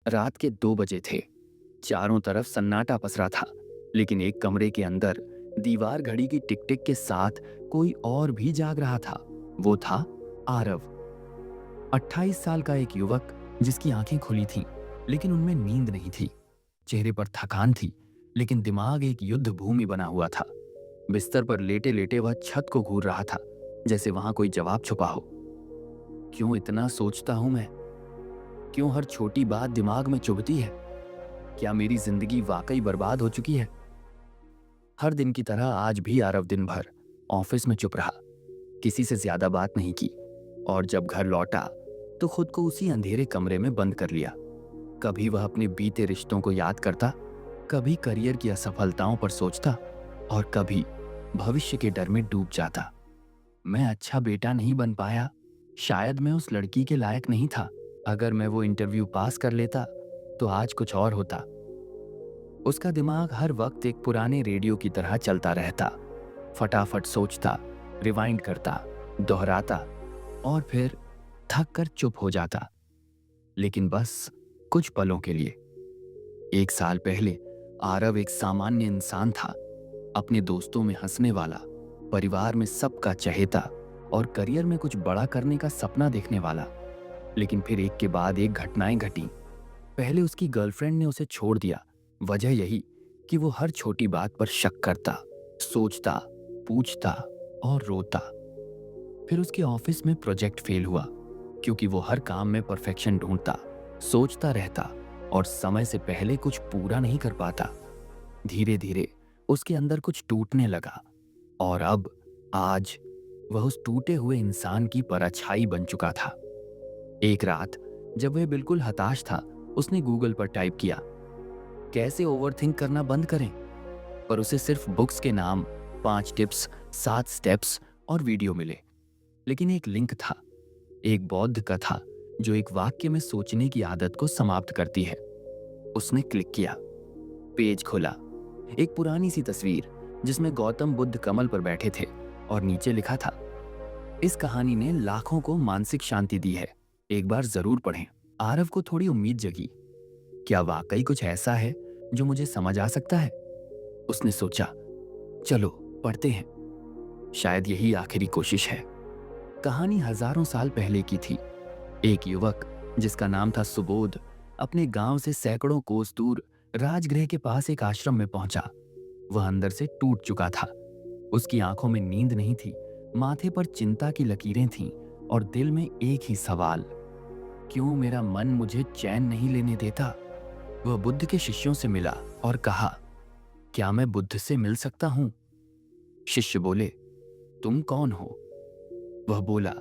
रात के 2 बजे थे। चारों तरफ सन्नाटा पसरा था, लेकिन एक कमरे के अंदर दीवार घड़ी की टिक टिक के साथ कोई और भी जाग रहा था। वो था आरव, 28 साल का एक युवक जिसकी आंखें खुली थीं, लेकिन उनमें नींद नहीं थी। चेहरे पर थकान थी, लेकिन दिमाग एक युद्ध भूमि बना हुआ था। बिस्तर पर लेटे लेटे वह छत को घूर रहा था, जैसे वहां कोई जवाब छुपा हो। क्यों इतना सोचता हूं मैं? क्यों हर छोटी बात दिमाग में चुभती है? क्या मेरी जिंदगी वाकई बर्बाद हो चुकी है? हर दिन की तरह आज भी आरव दिन भर ऑफिस में चुप रहा, किसी से ज्यादा बात नहीं की, और जब घर लौटा तो खुद को उसी अंधेरे कमरे में बंद कर लिया। कभी वह अपने बीते रिश्तों को याद करता, कभी करियर की असफलताओं पर सोचता, और कभी भविष्य के डर में डूब जाता। मैं अच्छा बेटा नहीं बन पाया, शायद मैं उस लड़की के लायक नहीं था। अगर मैं वो इंटरव्यू पास कर लेता तो आज कुछ और होता। उसका दिमाग हर वक्त एक पुराने रेडियो की तरह चलता रहता, फटाफट सोचता, रिवाइंड करता, दोहराता, और फिर थक कर चुप हो जाता, लेकिन बस कुछ पलों के लिए। 1 साल पहले आरव एक सामान्य इंसान था, अपने दोस्तों में हंसने वाला, परिवार में सबका चहेता, और करियर में कुछ बड़ा करने का सपना देखने वाला। लेकिन फिर एक के बाद एक घटनाएं घटी। पहले उसकी गर्लफ्रेंड ने उसे छोड़ दिया, वजह यही कि वो हर छोटी बात पर शक करता, सोचता, पूछता और रोता। फिर उसके ऑफिस में प्रोजेक्ट फेल हुआ, क्योंकि वो हर काम में परफेक्शन ढूंढता, सोचता रहता और समय से पहले कुछ पूरा नहीं कर पाता। धीरे धीरे उसके अंदर कुछ टूटने लगा, और अब आज वह उस टूटे हुए इंसान की परछाई बन चुका था। एक रात जब वह बिल्कुल हताश था, उसने गूगल पर टाइप किया, कैसे ओवरथिंक करना बंद करें। पर उसे सिर्फ बुक्स के नाम, 5 टिप्स, 7 स्टेप्स और वीडियो मिले। लेकिन एक लिंक था, एक बौद्ध कथा जो एक वाक्य में सोचने की आदत को समाप्त करती है। उसने क्लिक किया, पेज खुला, एक पुरानी सी तस्वीर जिसमें गौतम बुद्ध कमल पर बैठे थे, और नीचे लिखा था, इस कहानी ने लाखों को मानसिक शांति दी है, एक बार जरूर पढ़ें। आरव को थोड़ी उम्मीद जगी, क्या वाकई कुछ ऐसा है जो मुझे समझ आ सकता है? उसने सोचा, चलो पढ़ते हैं, शायद यही आखिरी कोशिश है। कहानी हजारों साल पहले की थी। एक युवक जिसका नाम था सुबोध अपने गांव से सैकड़ों कोस दूर राजगृह के पास एक आश्रम में पहुंचा। वह अंदर से टूट चुका था। उसकी आंखों में नींद नहीं थी, माथे पर चिंता की लकीरें थीं, और दिल में एक ही सवाल, क्यों मेरा मन मुझे चैन नहीं लेने देता? वह बुद्ध के शिष्यों से मिला और कहा, क्या मैं बुद्ध से मिल सकता हूं? शिष्य बोले, तुम कौन हो? वह बोला,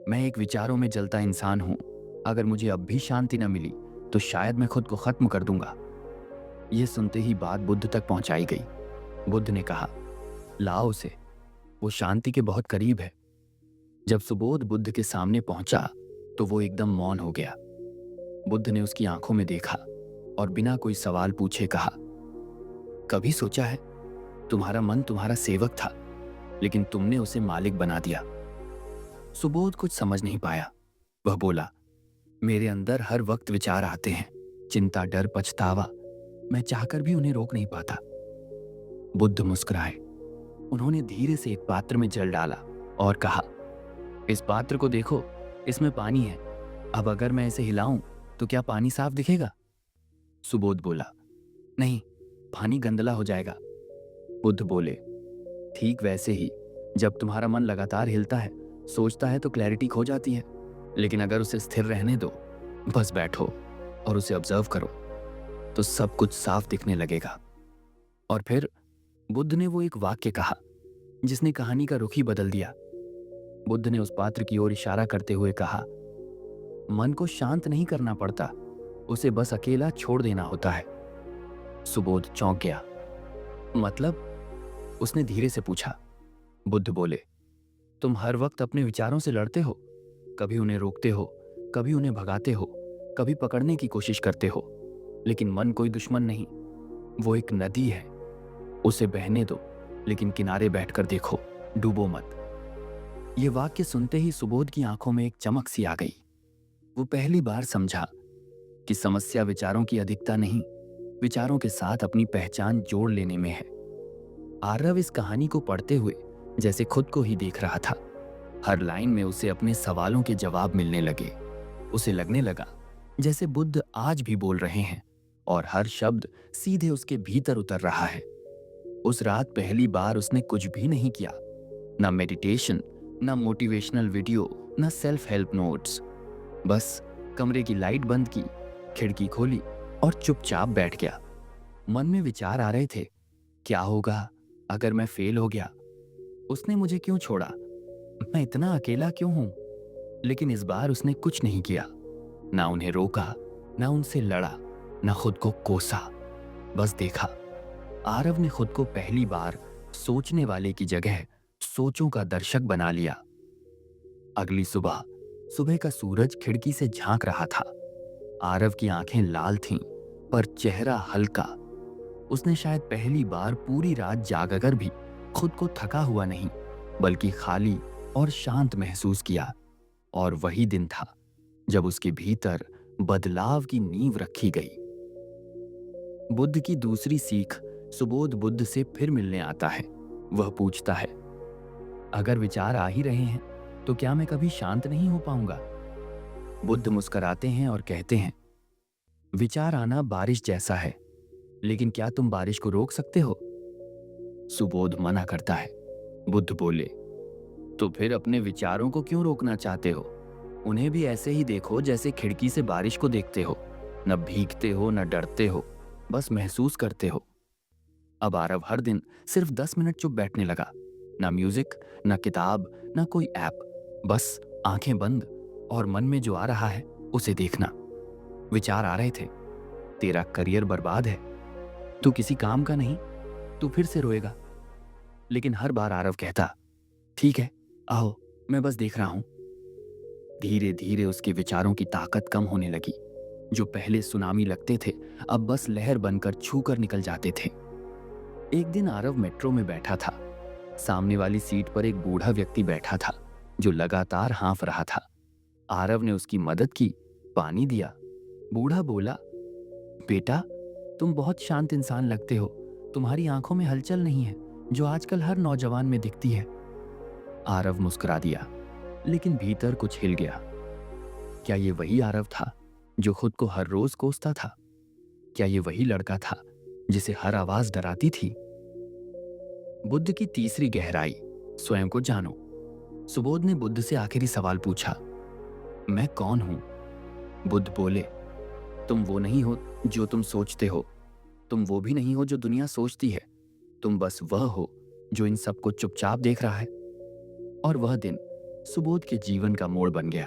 मैं एक विचारों में जलता इंसान हूं। अगर मुझे अब भी शांति न मिली तो शायद मैं खुद को खत्म कर दूंगा। यह सुनते ही बात बुद्ध तक पहुंचाई गई। बुद्ध ने कहा, लाओ उसे, वो शांति के बहुत करीब है। जब सुबोध बुद्ध के सामने पहुंचा तो वो एकदम मौन हो गया। बुद्ध ने उसकी आंखों में देखा और बिना कोई सवाल पूछे कहा, कभी सोचा है, तुम्हारा मन तुम्हारा सेवक था, लेकिन तुमने उसे मालिक बना दिया। सुबोध कुछ समझ नहीं पाया। वह बोला, मेरे अंदर हर वक्त विचार आते हैं, चिंता, डर, पछतावा, मैं चाहकर भी उन्हें रोक नहीं पाता। बुद्ध मुस्कुराए। उन्होंने धीरे से एक पात्र में जल डाला और कहा, इस पात्र को देखो, इसमें पानी है। अब अगर मैं इसे हिलाऊं तो क्या पानी साफ दिखेगा? सुबोध बोला, नहीं, पानी गंदला हो जाएगा। बुद्ध बोले, ठीक वैसे ही जब तुम्हारा मन लगातार हिलता है, सोचता है, तो क्लैरिटी खो जाती है। लेकिन अगर उसे स्थिर रहने दो, बस बैठो और उसे ऑब्जर्व करो, तो सब कुछ साफ दिखने लगेगा। और फिर बुद्ध ने वो एक वाक्य कहा जिसने कहानी का रुख ही बदल दिया। बुद्ध ने उस पात्र की ओर इशारा करते हुए कहा, मन को शांत नहीं करना पड़ता, उसे बस अकेला छोड़ देना होता है। सुबोध चौंक गया। मतलब? उसने धीरे से पूछा। बुद्ध बोले, तुम हर वक्त अपने विचारों से लड़ते हो, कभी उन्हें रोकते हो, कभी उन्हें भगाते हो, कभी पकड़ने की कोशिश करते हो। लेकिन मन कोई दुश्मन नहीं, वो एक नदी है, उसे बहने दो, लेकिन किनारे बैठकर देखो, डूबो मत। ये वाक्य सुनते ही सुबोध की आंखों में एक चमक सी आ गई। वो पहली बार समझा कि समस्या विचारों की अधिकता नहीं, विचारों के साथ अपनी पहचान जोड़ लेने में है। आरव इस कहानी को पढ़ते हुए जैसे खुद को ही देख रहा था। हर लाइन में उसे अपने सवालों के जवाब मिलने लगे। उसे लगने लगा जैसे बुद्ध आज भी बोल रहे हैं और हर शब्द सीधे उसके भीतर उतर रहा है। उस रात पहली बार उसने कुछ भी नहीं किया, ना मेडिटेशन, ना मोटिवेशनल वीडियो, ना सेल्फ हेल्प नोट्स। बस कमरे की लाइट बंद की, खिड़की खोली और चुपचाप बैठ गया। मन में विचार आ रहे थे, क्या होगा अगर मैं फेल हो गया? उसने मुझे क्यों छोड़ा? मैं इतना अकेला क्यों हूं? लेकिन इस बार उसने कुछ नहीं किया, ना उन्हें रोका, ना उनसे लड़ा, ना खुद को कोसा। बस देखा। आरव ने खुद को पहली बार सोचने वाले की जगह सोचों का दर्शक बना लिया। अगली सुबह सुबह का सूरज खिड़की से झांक रहा था। आरव की आंखें लाल थीं, पर चेहरा हल्का। उसने शायद पहली बार पूरी रात जागकर भी खुद को थका हुआ नहीं, बल्कि खाली और शांत महसूस किया। और वही दिन था जब उसके भीतर बदलाव की नींव रखी गई। बुद्ध की दूसरी सीख सुबोध बुद्ध से फिर मिलने आता है। वह पूछता है, अगर विचार आ ही रहे हैं तो क्या मैं कभी शांत नहीं हो पाऊंगा? बुद्ध मुस्कुराते हैं और कहते हैं, विचार आना बारिश जैसा है, लेकिन क्या तुम बारिश को रोक सकते हो? सुबोध मना करता है। बुद्ध बोले, तो फिर अपने विचारों को क्यों रोकना चाहते हो? उन्हें भी ऐसे ही देखो जैसे खिड़की से बारिश को देखते हो। न भीगते हो, न डरते हो, बस महसूस करते हो। अब आरव हर दिन सिर्फ 10 मिनट चुप बैठने लगा। ना म्यूजिक, ना किताब, ना कोई ऐप, बस आंखें बंद और मन में जो आ रहा है उसे देखना। विचार आ रहे थे, तेरा करियर बर्बाद है, तू किसी काम का नहीं, तू फिर से रोएगा। लेकिन हर बार आरव कहता, ठीक है, आओ, मैं बस देख रहा हूं। धीरे धीरे उसके विचारों की ताकत कम होने लगी। जो पहले सुनामी लगते थे, अब बस लहर बनकर छूकर निकल जाते थे। एक दिन आरव मेट्रो में बैठा था। सामने वाली सीट पर एक बूढ़ा व्यक्ति बैठा था जो लगातार हाँफ रहा था। आरव ने उसकी मदद की, पानी दिया। बूढ़ा बोला, बेटा, तुम बहुत शांत इंसान लगते हो, तुम्हारी आंखों में हलचल नहीं है जो आजकल हर नौजवान में दिखती है। आरव मुस्कुरा दिया, लेकिन भीतर कुछ हिल गया। क्या ये वही आरव था जो खुद को हर रोज कोसता था? क्या ये वही लड़का था जिसे हर आवाज डराती थी? बुद्ध की तीसरी गहराई, स्वयं को जानो। सुबोध ने बुद्ध से आखिरी सवाल पूछा, मैं कौन हूं? बुद्ध बोले, तुम वो नहीं हो जो तुम सोचते हो, तुम वो भी नहीं हो जो दुनिया सोचती है, तुम बस वह हो जो इन सबको चुपचाप देख रहा है। और वह दिन सुबोध के जीवन का मोड़ बन गया।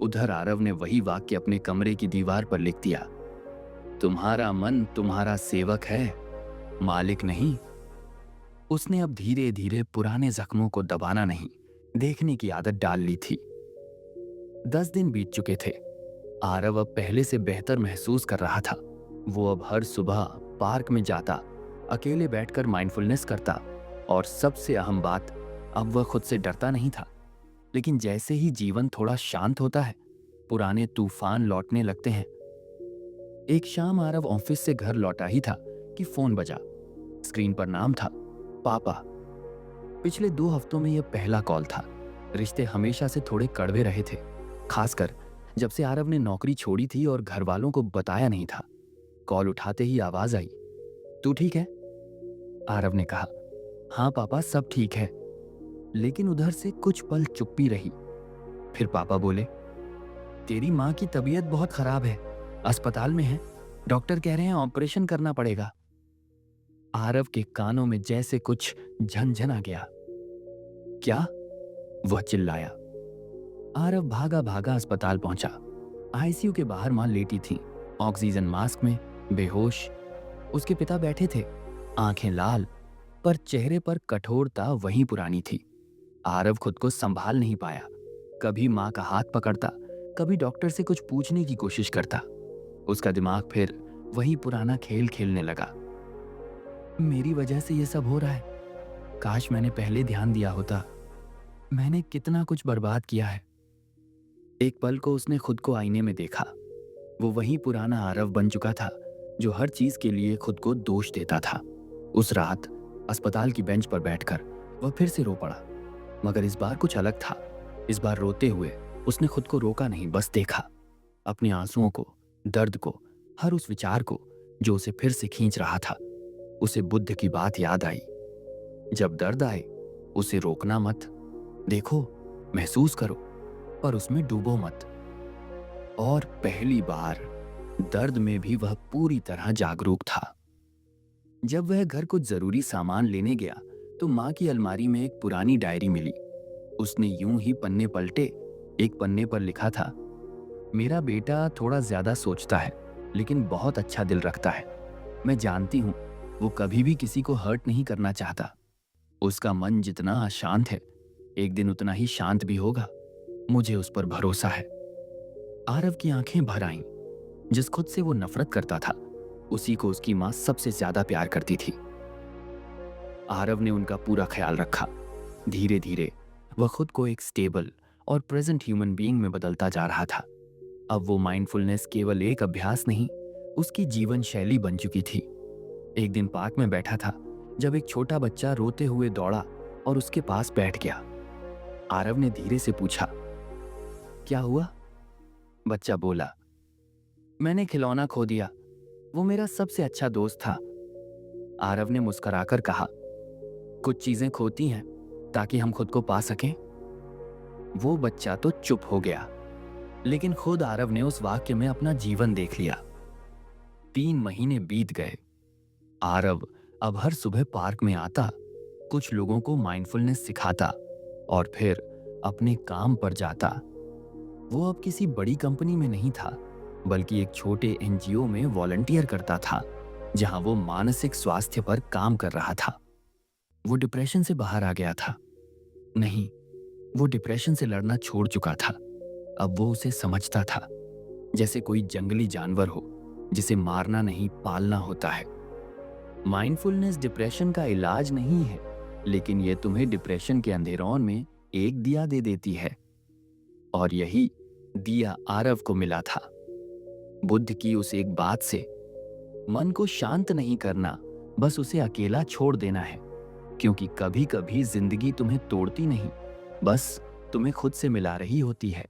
उधर आरव ने वही वाक्य अपने कमरे की दीवार पर लिख दिया, तुम्हारा मन तुम्हारा सेवक है, मालिक नहीं। उसने अब धीरे धीरे पुराने जख्मों को दबाना नहीं, देखने की आदत डाल ली थी। 10 दिन बीत चुके थे। आरव अब पहले से बेहतर महसूस कर रहा था। वो अब हर सुबह पार्क में जाता, अकेले बैठकर माइंडफुलनेस करता, और सबसे अहम बात, अब वह खुद से डरता नहीं था। लेकिन जैसे ही जीवन थोड़ा शांत होता है, पुराने तूफान लौटने लगते हैं। एक शाम आरव ऑफिस से घर लौटा ही था कि फोन बजा। स्क्रीन पर नाम था, पापा। पिछले 2 हफ्तों में यह पहला कॉल था। रिश्ते हमेशा से थोड़े कड़वे रहे थे, खासकर जब से आरव ने नौकरी छोड़ी थी और घर वालों को बताया नहीं था। कॉल उठाते ही आवाज आई, तू ठीक है? आरव ने कहा, हाँ पापा, सब ठीक है। लेकिन उधर से कुछ पल चुप्पी रही। फिर पापा बोले, तेरी माँ की तबीयत बहुत खराब है, अस्पताल में है, डॉक्टर कह रहे हैं ऑपरेशन करना पड़ेगा। आरव के कानों में जैसे कुछ झनझन आ गया। क्या? वह चिल्लाया। आरव भागा भागा अस्पताल पहुंचा। आईसीयू के बाहर मां लेटी थी, ऑक्सीजन मास्क में, बेहोश। उसके पिता बैठे थे, आंखें लाल, पर चेहरे पर कठोरता वही पुरानी थी। आरव खुद को संभाल नहीं पाया। कभी मां का हाथ पकड़ता, कभी डॉक्टर से कुछ पूछने की कोशिश करता। उसका दिमाग फिर वही पुराना खेल खेलने लगा। मेरी वजह से ये सब हो रहा है, काश मैंने पहले ध्यान दिया होता। मैंने कितना कुछ बर्बाद किया है। एक पल को उसने खुद को आईने में देखा। वो वही पुराना आरव बन चुका था जो हर चीज के लिए खुद को दोष देता था। उस रात अस्पताल की बेंच पर बैठकर वह फिर से रो पड़ा, मगर इस बार कुछ अलग था। इस बार रोते हुए उसने खुद को रोका नहीं, बस देखा अपने आंसुओं को, दर्द को, हर उस विचार को जो उसे फिर से खींच रहा था। उसे बुद्ध की बात याद आई, जब दर्द आए उसे रोकना मत, देखो, महसूस करो, पर उसमें डूबो मत। और पहली बार दर्द में भी वह पूरी तरह जागरूक था। जब वह घर कुछ जरूरी सामान लेने गया तो माँ की अलमारी में एक पुरानी डायरी मिली। उसने यूं ही पन्ने पलटे, एक पन्ने पर लिखा था, मेरा बेटा थोड़ा ज्यादा सोचता है लेकिन बहुत अच्छा दिल रखता है। मैं जानती हूँ वो कभी भी किसी को हर्ट नहीं करना चाहता। उसका मन जितना अशांत है एक दिन उतना ही शांत भी होगा, मुझे उस पर भरोसा है। आरव की आंखें भर आईं। जिस खुद से वो नफरत करता था उसी को उसकी माँ सबसे ज्यादा प्यार करती थी। आरव ने उनका पूरा ख्याल रखा। धीरे धीरे वह खुद को एक स्टेबल और प्रेजेंट ह्यूमन बीइंग में बदलता जा रहा था। अब वो माइंडफुलनेस केवल एक अभ्यास नहीं, उसकी जीवन शैली बन चुकी थी। एक दिन पार्क में बैठा था जब एक छोटा बच्चा रोते हुए दौड़ा और उसके पास बैठ गया। आरव ने धीरे से पूछा, क्या हुआ? बच्चा बोला, मैंने खिलौना खो दिया, वो मेरा सबसे अच्छा दोस्त था। आरव ने मुस्कुराकर कहा, कुछ चीजें खोती हैं ताकि हम खुद को पा सकें। वो बच्चा तो चुप हो गया, लेकिन खुद आरव ने उस वाक्य में अपना जीवन देख लिया। 3 महीने बीत गए। आरव अब हर सुबह पार्क में आता, कुछ लोगों को माइंडफुलनेस सिखाता और फिर अपने काम पर जाता। वो अब किसी बड़ी कंपनी में नहीं था, बल्कि एक छोटे एनजीओ में वॉलंटियर करता था, जहां वो मानसिक स्वास्थ्य पर काम कर रहा था। वो डिप्रेशन से बाहर आ गया था। नहीं, वो डिप्रेशन से लड़ना छोड़ चुका था। अब वो उसे समझता था, जैसे कोई जंगली जानवर हो जिसे मारना नहीं पालना होता है। माइंडफुलनेस डिप्रेशन का इलाज नहीं है, लेकिन ये तुम्हें डिप्रेशन के अंधेरों में एक दिया दे देती है। और यही दिया आरव को मिला था। बुद्ध की उस एक बात से, मन को शांत नहीं करना, बस उसे अकेला छोड़ देना है, क्योंकि कभी कभी जिंदगी तुम्हें तोड़ती नहीं, बस तुम्हें खुद से मिला रही होती है।